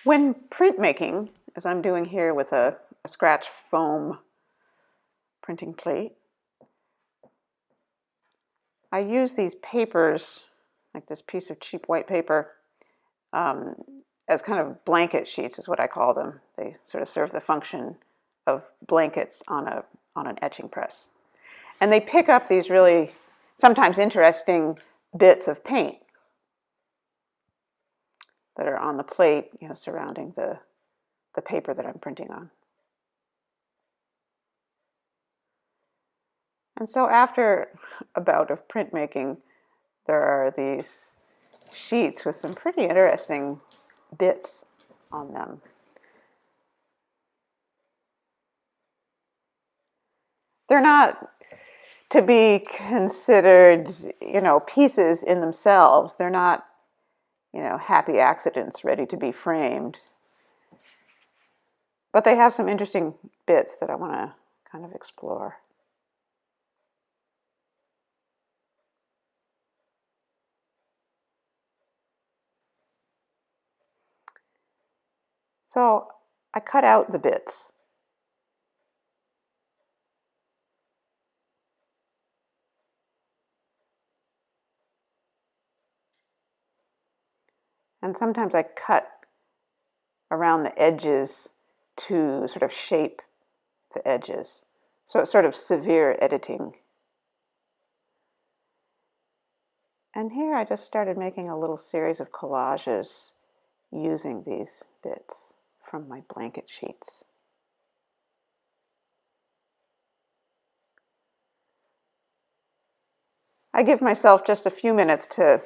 When printmaking, as I'm doing here with a scratch foam printing plate, I use these papers, like this piece of cheap white paper, as kind of blanket sheets is what I call them. They sort of serve the function of blankets on an etching press. And they pick up these really sometimes interesting bits of paint that are on the plate, surrounding the paper that I'm printing on. And so after a bout of printmaking, there are these sheets with some pretty interesting bits on them. They're not to be considered, pieces in themselves. They're not, happy accidents ready to be framed. But they have some interesting bits that I want to kind of explore. So I cut out the bits. And sometimes I cut around the edges to sort of shape the edges. So it's sort of severe editing. And here I just started making a little series of collages using these bits from my blanket sheets. I give myself just a few minutes to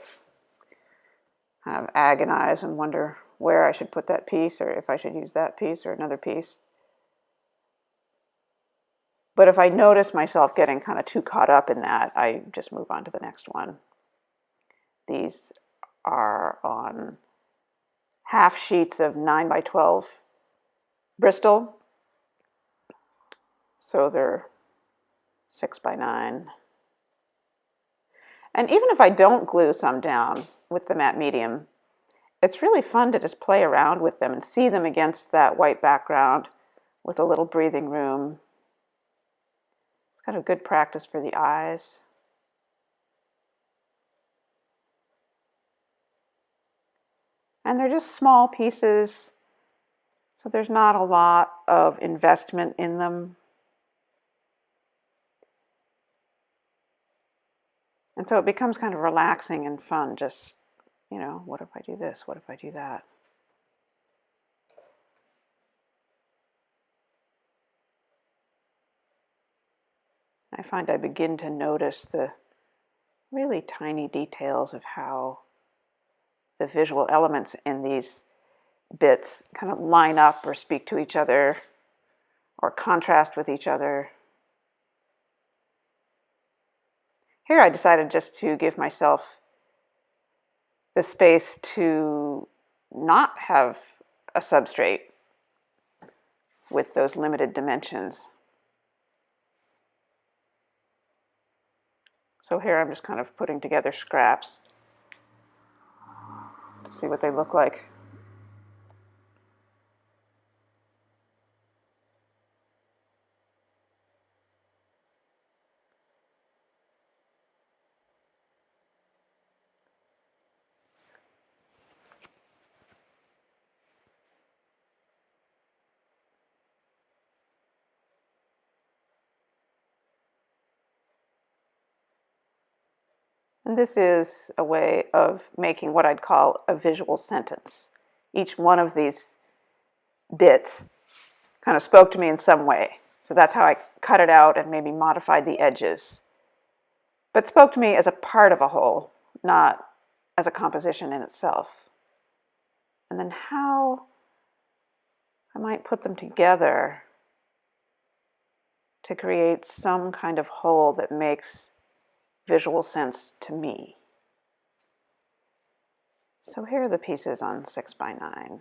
kind of agonize and wonder where I should put that piece, or if I should use that piece or another piece. But if I notice myself getting kind of too caught up in that, I just move on to the next one. These are on half sheets of 9x12 Bristol. So they're 6x9. And even if I don't glue some down with the matte medium, it's really fun to just play around with them and see them against that white background with a little breathing room. It's kind of good practice for the eyes. And they're just small pieces, so there's not a lot of investment in them. And so it becomes kind of relaxing and fun, just, what if I do this? What if I do that? I find I begin to notice the really tiny details of how the visual elements in these bits kind of line up or speak to each other or contrast with each other. Here I decided just to give myself the space to not have a substrate with those limited dimensions. So here I'm just kind of putting together scraps to see what they look like. And this is a way of making what I'd call a visual sentence. Each one of these bits kind of spoke to me in some way. So that's how I cut it out and maybe modified the edges. But spoke to me as a part of a whole, not as a composition in itself. And then how I might put them together to create some kind of whole that makes visual sense to me. So here are the pieces on 6x9.